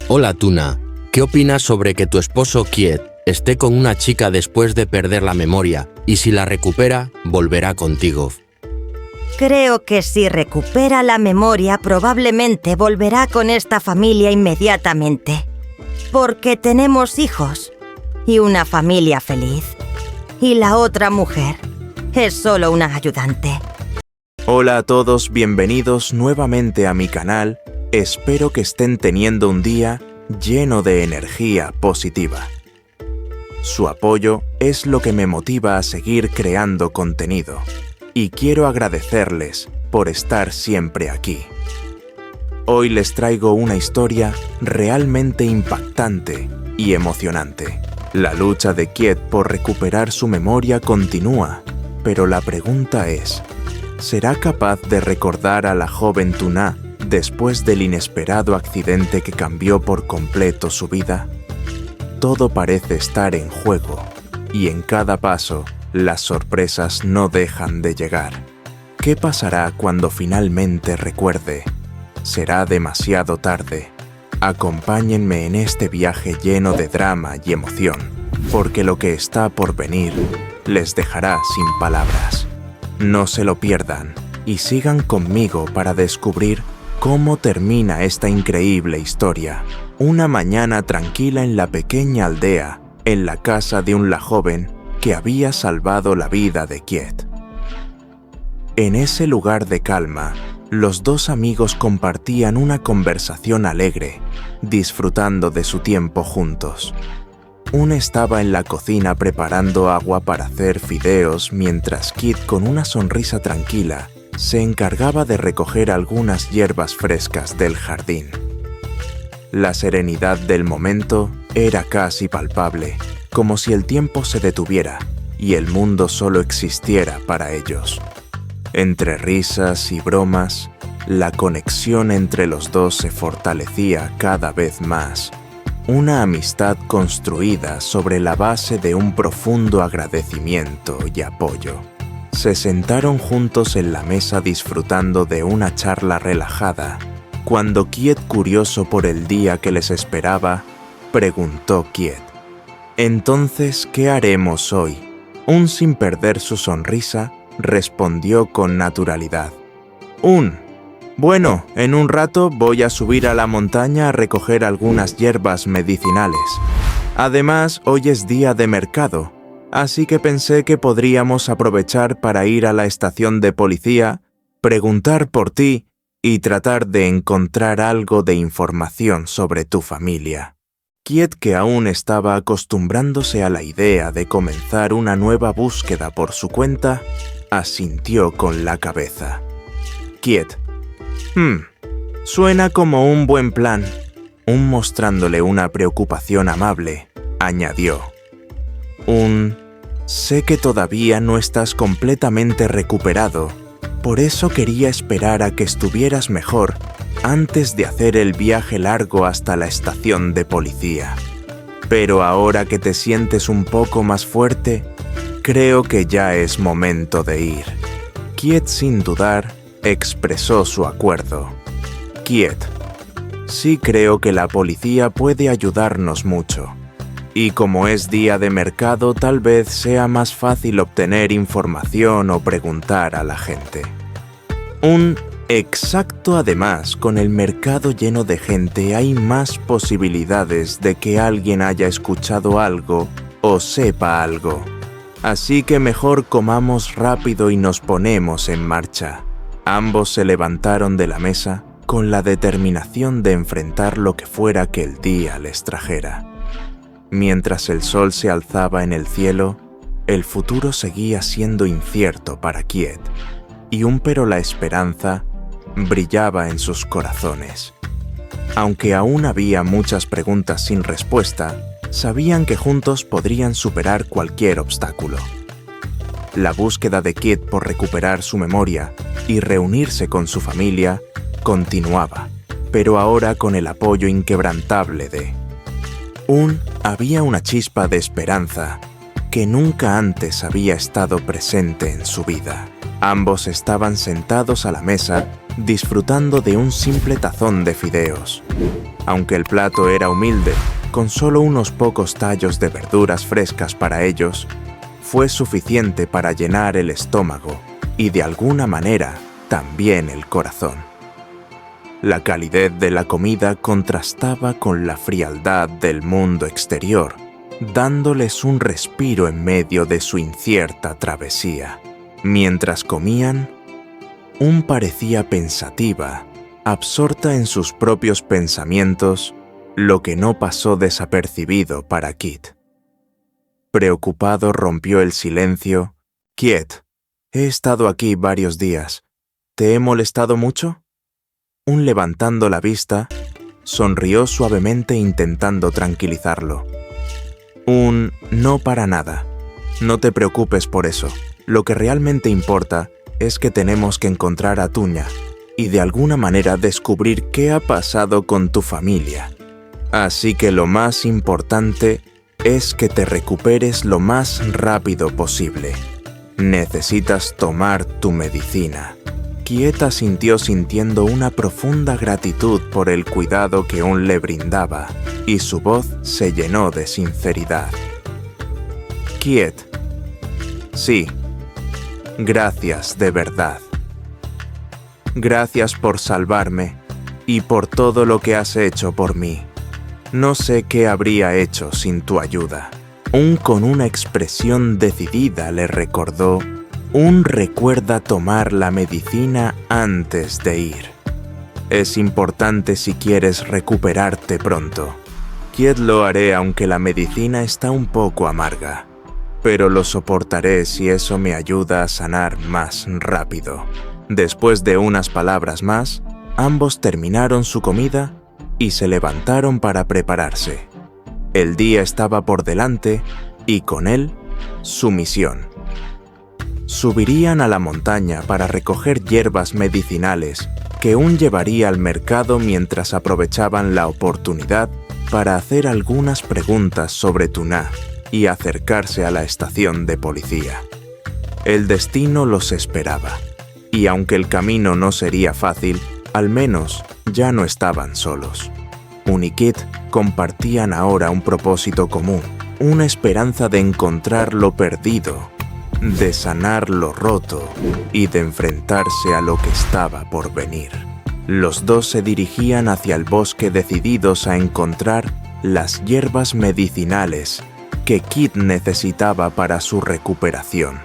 Hola Tuna, ¿qué opinas sobre que tu esposo Kiet esté con una chica después de perder la memoria y si la recupera, volverá contigo? Creo que si recupera la memoria probablemente volverá con esta familia inmediatamente. Porque tenemos hijos y una familia feliz. Y la otra mujer es solo una ayudante. Hola a todos, bienvenidos nuevamente a mi canal. Espero que estén teniendo un día lleno de energía positiva. Su apoyo es lo que me motiva a seguir creando contenido. Y quiero agradecerles por estar siempre aquí. Hoy les traigo una historia realmente impactante y emocionante. La lucha de Kiet por recuperar su memoria continúa, pero la pregunta es, ¿será capaz de recordar a la joven Tuna después del inesperado accidente que cambió por completo su vida? Todo parece estar en juego, y en cada paso, las sorpresas no dejan de llegar. ¿Qué pasará cuando finalmente recuerde? ¿Será demasiado tarde? Acompáñenme en este viaje lleno de drama y emoción, porque lo que está por venir les dejará sin palabras. No se lo pierdan y sigan conmigo para descubrir cómo termina esta increíble historia. Una mañana tranquila en la pequeña aldea, en la casa de un joven que había salvado la vida de Kiet. En ese lugar de calma, los dos amigos compartían una conversación alegre, disfrutando de su tiempo juntos. Uno estaba en la cocina preparando agua para hacer fideos, mientras Kiet, con una sonrisa tranquila, se encargaba de recoger algunas hierbas frescas del jardín. La serenidad del momento era casi palpable, como si el tiempo se detuviera y el mundo solo existiera para ellos. Entre risas y bromas, la conexión entre los dos se fortalecía cada vez más. Una amistad construida sobre la base de un profundo agradecimiento y apoyo. Se sentaron juntos en la mesa disfrutando de una charla relajada, cuando Kiet, curioso por el día que les esperaba, preguntó Kiet: «Entonces, ¿qué haremos hoy?». Sin perder su sonrisa, respondió con naturalidad: «Bueno, en un rato voy a subir a la montaña a recoger algunas hierbas medicinales. Además, hoy es día de mercado, así que pensé que podríamos aprovechar para ir a la estación de policía, preguntar por ti y tratar de encontrar algo de información sobre tu familia». Kiet, que aún estaba acostumbrándose a la idea de comenzar una nueva búsqueda por su cuenta, asintió con la cabeza. Kiet: suena como un buen plan. Mostrándole una preocupación amable, añadió: sé que todavía no estás completamente recuperado, por eso quería esperar a que estuvieras mejor antes de hacer el viaje largo hasta la estación de policía. Pero ahora que te sientes un poco más fuerte, creo que ya es momento de ir». Kiet, sin dudar, expresó su acuerdo. «Kiet, sí creo que la policía puede ayudarnos mucho. Y como es día de mercado, tal vez sea más fácil obtener información o preguntar a la gente». Exacto, además, con el mercado lleno de gente hay más posibilidades de que alguien haya escuchado algo o sepa algo. Así que mejor comamos rápido y nos ponemos en marcha. Ambos se levantaron de la mesa con la determinación de enfrentar lo que fuera que el día les trajera. Mientras el sol se alzaba en el cielo, el futuro seguía siendo incierto para Kiet, pero la esperanza brillaba en sus corazones. Aunque aún había muchas preguntas sin respuesta, sabían que juntos podrían superar cualquier obstáculo. La búsqueda de Kiet por recuperar su memoria y reunirse con su familia continuaba, pero ahora con el apoyo inquebrantable de había una chispa de esperanza que nunca antes había estado presente en su vida. Ambos estaban sentados a la mesa disfrutando de un simple tazón de fideos. Aunque el plato era humilde, con solo unos pocos tallos de verduras frescas para ellos, fue suficiente para llenar el estómago y de alguna manera también el corazón. La calidez de la comida contrastaba con la frialdad del mundo exterior, dándoles un respiro en medio de su incierta travesía. Mientras comían, parecía pensativa, absorta en sus propios pensamientos, lo que no pasó desapercibido para Kit. Preocupado rompió el silencio. «Kit, he estado aquí varios días. ¿Te he molestado mucho?» Levantando la vista, sonrió suavemente intentando tranquilizarlo. «No para nada. No te preocupes por eso. Lo que realmente importa es que tenemos que encontrar a Tunya y de alguna manera descubrir qué ha pasado con tu familia. Así que lo más importante es que te recuperes lo más rápido posible. Necesitas tomar tu medicina». Kit asintió sintiendo una profunda gratitud por el cuidado que le brindaba, y su voz se llenó de sinceridad. «Kit, sí, gracias de verdad. Gracias por salvarme y por todo lo que has hecho por mí. No sé qué habría hecho sin tu ayuda». Con una expresión decidida le recordó: recuerda tomar la medicina antes de ir. Es importante si quieres recuperarte pronto. Kit lo haré aunque la medicina está un poco amarga, pero lo soportaré si eso me ayuda a sanar más rápido. Después de unas palabras más, ambos terminaron su comida y se levantaron para prepararse. El día estaba por delante y con él su misión. Subirían a la montaña para recoger hierbas medicinales que llevaría al mercado mientras aprovechaban la oportunidad para hacer algunas preguntas sobre Tunya y acercarse a la estación de policía. El destino los esperaba, y aunque el camino no sería fácil, al menos ya no estaban solos. Y Kit compartían ahora un propósito común, una esperanza de encontrar lo perdido, de sanar lo roto y de enfrentarse a lo que estaba por venir. Los dos se dirigían hacia el bosque decididos a encontrar las hierbas medicinales que Kit necesitaba para su recuperación.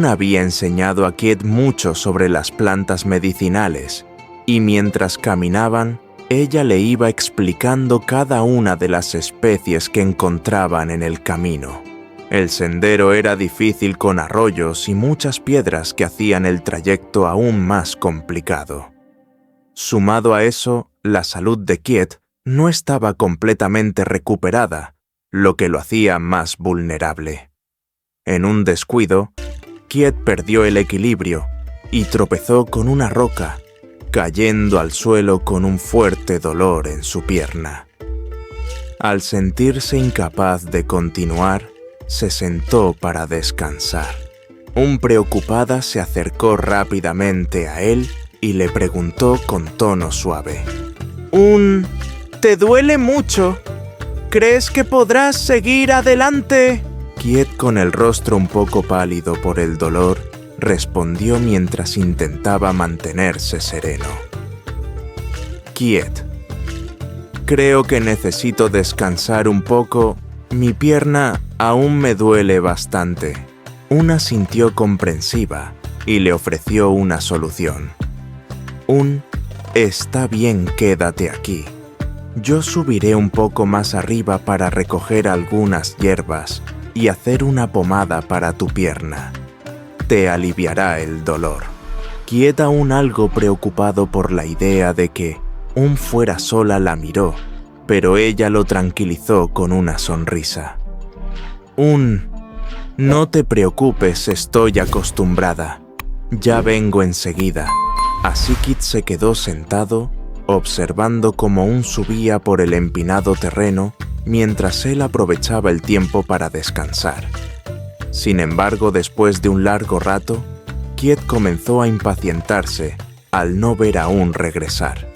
Había enseñado a Kit mucho sobre las plantas medicinales y mientras caminaban, ella le iba explicando cada una de las especies que encontraban en el camino. El sendero era difícil con arroyos y muchas piedras que hacían el trayecto aún más complicado. Sumado a eso, la salud de Kit no estaba completamente recuperada, lo que lo hacía más vulnerable. En un descuido, Kit perdió el equilibrio y tropezó con una roca, cayendo al suelo con un fuerte dolor en su pierna. Al sentirse incapaz de continuar, se sentó para descansar. Preocupada se acercó rápidamente a él y le preguntó con tono suave: ¿Te duele mucho? ¿Crees que podrás seguir adelante? Kit, con el rostro un poco pálido por el dolor, respondió mientras intentaba mantenerse sereno. Kit, creo que necesito descansar un poco. Mi pierna aún me duele bastante. Asintió comprensiva y le ofreció una solución. Está bien, quédate aquí. Yo subiré un poco más arriba para recoger algunas hierbas y hacer una pomada para tu pierna. Te aliviará el dolor. Kit, aún algo preocupado por la idea de que fuera sola, la miró, pero ella lo tranquilizó con una sonrisa. No te preocupes, estoy acostumbrada. Ya vengo enseguida. Así Kit se quedó sentado, observando cómo subía por el empinado terreno mientras él aprovechaba el tiempo para descansar. Sin embargo, después de un largo rato, Kit comenzó a impacientarse al no ver aún regresar.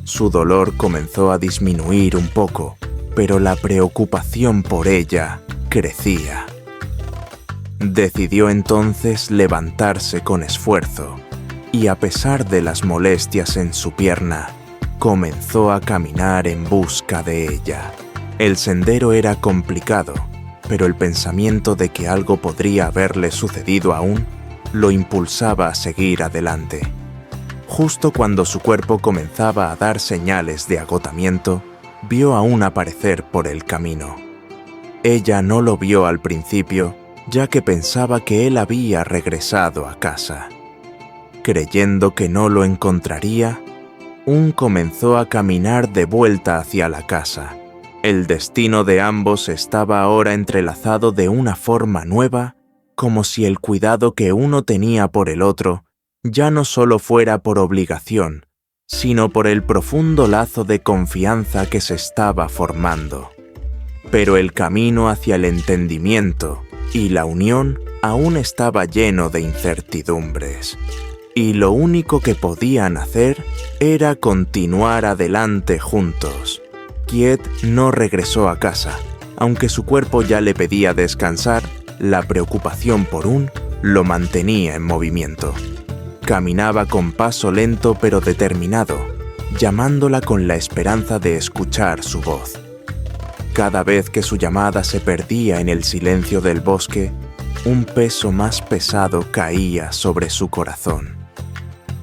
Su dolor comenzó a disminuir un poco, pero la preocupación por ella crecía. Decidió entonces levantarse con esfuerzo y, a pesar de las molestias en su pierna, comenzó a caminar en busca de ella. El sendero era complicado, pero el pensamiento de que algo podría haberle sucedido aún lo impulsaba a seguir adelante. Justo cuando su cuerpo comenzaba a dar señales de agotamiento, vio a un aparecer por el camino. Ella no lo vio al principio, ya que pensaba que él había regresado a casa. Creyendo que no lo encontraría, comenzó a caminar de vuelta hacia la casa. El destino de ambos estaba ahora entrelazado de una forma nueva, como si el cuidado que uno tenía por el otro ya no solo fuera por obligación, sino por el profundo lazo de confianza que se estaba formando. Pero el camino hacia el entendimiento y la unión aún estaba lleno de incertidumbres, y lo único que podían hacer era continuar adelante juntos. Kit no regresó a casa. Aunque su cuerpo ya le pedía descansar, la preocupación por lo mantenía en movimiento. Caminaba con paso lento pero determinado, llamándola con la esperanza de escuchar su voz. Cada vez que su llamada se perdía en el silencio del bosque, un peso más pesado caía sobre su corazón.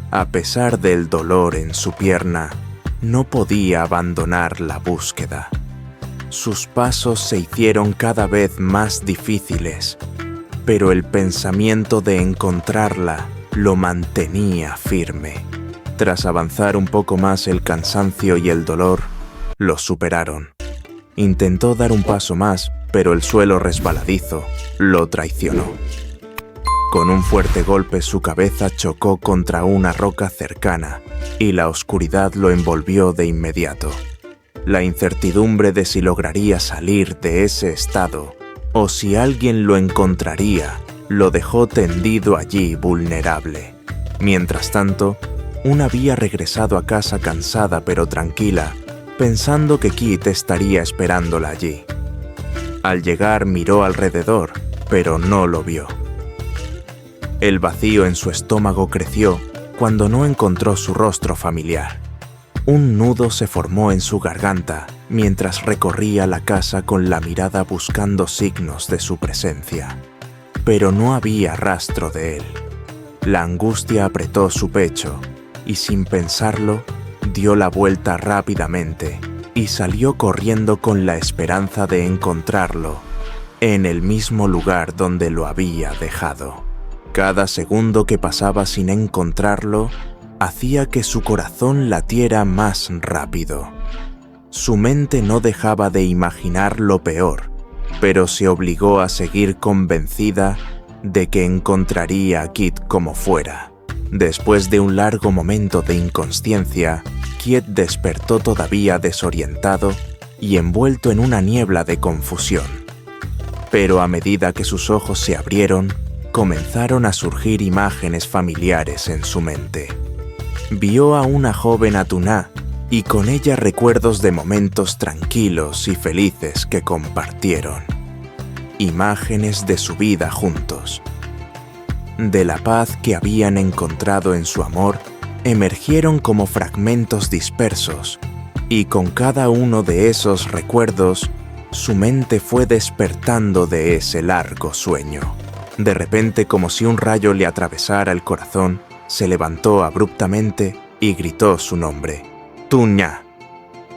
A pesar del dolor en su pierna, no podía abandonar la búsqueda. Sus pasos se hicieron cada vez más difíciles, pero el pensamiento de encontrarla lo mantenía firme. Tras avanzar un poco más, el cansancio y el dolor lo superaron. Intentó dar un paso más, pero el suelo resbaladizo lo traicionó. Con un fuerte golpe, su cabeza chocó contra una roca cercana y la oscuridad lo envolvió de inmediato. La incertidumbre de si lograría salir de ese estado o si alguien lo encontraría lo dejó tendido allí vulnerable. Mientras tanto, había regresado a casa cansada pero tranquila, pensando que Kit estaría esperándola allí. Al llegar miró alrededor, pero no lo vio. El vacío en su estómago creció cuando no encontró su rostro familiar. Un nudo se formó en su garganta mientras recorría la casa con la mirada buscando signos de su presencia. Pero no había rastro de él. La angustia apretó su pecho y, sin pensarlo, dio la vuelta rápidamente y salió corriendo con la esperanza de encontrarlo en el mismo lugar donde lo había dejado. Cada segundo que pasaba sin encontrarlo hacía que su corazón latiera más rápido. Su mente no dejaba de imaginar lo peor, pero se obligó a seguir convencida de que encontraría a Kit como fuera. Después de un largo momento de inconsciencia, Kit despertó todavía desorientado y envuelto en una niebla de confusión. Pero a medida que sus ojos se abrieron, comenzaron a surgir imágenes familiares en su mente. Vio a una joven Atuná y con ella recuerdos de momentos tranquilos y felices que compartieron. Imágenes de su vida juntos. De la paz que habían encontrado en su amor, emergieron como fragmentos dispersos, y con cada uno de esos recuerdos, su mente fue despertando de ese largo sueño. De repente, como si un rayo le atravesara el corazón, se levantó abruptamente y gritó su nombre: Tuña.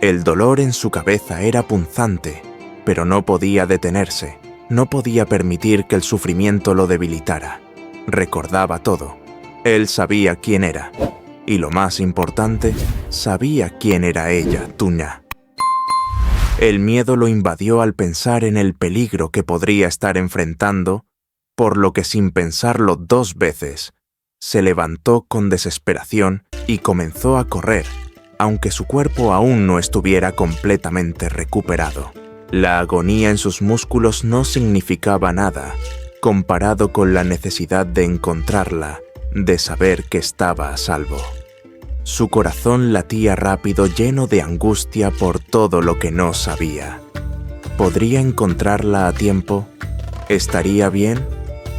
El dolor en su cabeza era punzante, pero no podía detenerse. No podía permitir que el sufrimiento lo debilitara. Recordaba todo. Él sabía quién era. Y lo más importante, sabía quién era ella, Tuña. El miedo lo invadió al pensar en el peligro que podría estar enfrentando, por lo que sin pensarlo dos veces, se levantó con desesperación y comenzó a correr, aunque su cuerpo aún no estuviera completamente recuperado. La agonía en sus músculos no significaba nada, comparado con la necesidad de encontrarla de saber que estaba a salvo. Su corazón latía rápido, lleno de angustia por todo lo que no sabía. ¿Podría encontrarla a tiempo? ¿Estaría bien?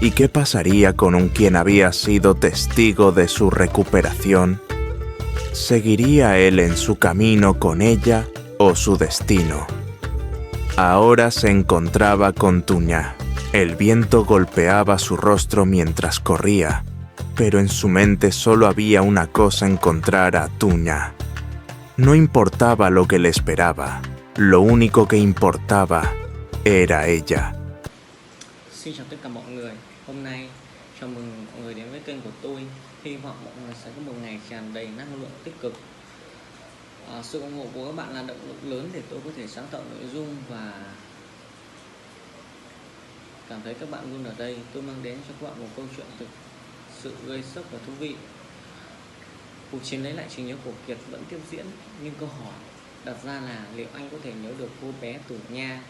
¿Y qué pasaría con quien había sido testigo de su recuperación? ¿Seguiría él en su camino con ella o su destino? Ahora se encontraba con Tuña. El viento golpeaba su rostro mientras corría, pero en su mente solo había una cosa: encontrar a Tuña. No importaba lo que le esperaba, lo único que importaba era ella. Xin chào tất cả mọi người. Hôm nay chào mừng mọi người đến với kênh của tôi. Hy vọng mọi người sẽ có một ngày tràn đầy năng lượng tích cực. Sự ủng hộ của các bạn là động lực lớn để tôi có thể sáng tạo nội dung và cảm thấy các bạn luôn ở đây. Tôi mang đến cho các bạn một câu chuyện thực sự gây sốc và thú vị. Cuộc chiến lấy lại trí nhớ của Kiệt vẫn tiếp diễn, nhưng câu hỏi đặt ra là liệu anh có thể nhớ được cô bé Tử Nha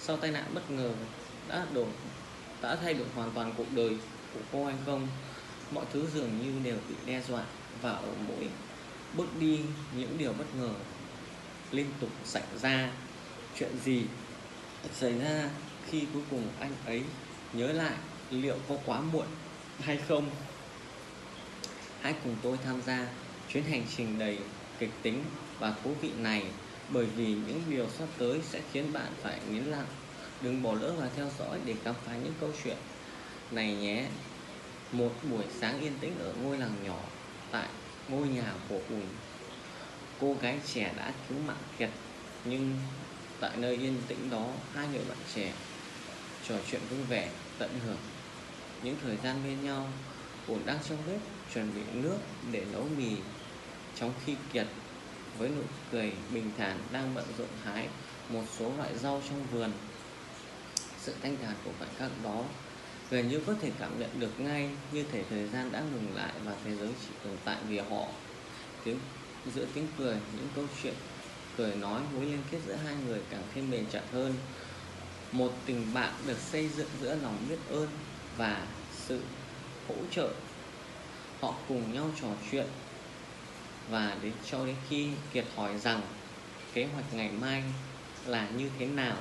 sau tai nạn bất ngờ đã thay đổi hoàn toàn cuộc đời của cô hay không? Mọi thứ dường như đều bị đe dọa, và ở mỗi bước đi những điều bất ngờ liên tục xảy ra. Chuyện gì xảy ra khi cuối cùng anh ấy nhớ lại? Liệu có quá muộn hay không? Hãy cùng tôi tham gia chuyến hành trình đầy kịch tính và thú vị này, bởi vì những điều sắp tới sẽ khiến bạn phải nín lặng. Đừng bỏ lỡ và theo dõi để khám phá những câu chuyện này nhé. Một buổi sáng yên tĩnh ở ngôi làng nhỏ, tại ngôi nhà của ủn, cô gái trẻ đã cứu mạng Kiệt. Nhưng tại nơi yên tĩnh đó, hai người bạn trẻ trò chuyện vui vẻ, tận hưởng những thời gian bên nhau. Ủn đang trong bếp chuẩn bị nước để nấu mì, trong khi Kiệt với nụ cười bình thản đang bận rộn hái một số loại rau trong vườn. Sự thanh thản của khoảnh khắc đó gần như có thể cảm nhận được ngay, như thể thời gian đã ngừng lại và thế giới chỉ tồn tại vì họ. Giữa tiếng cười, những câu chuyện cười nói, mối liên kết giữa hai người càng thêm bền chặt hơn. Một tình bạn được xây dựng giữa lòng biết ơn và sự hỗ trợ. Họ cùng nhau trò chuyện và cho đến khi Kiệt hỏi rằng kế hoạch ngày mai là như thế nào.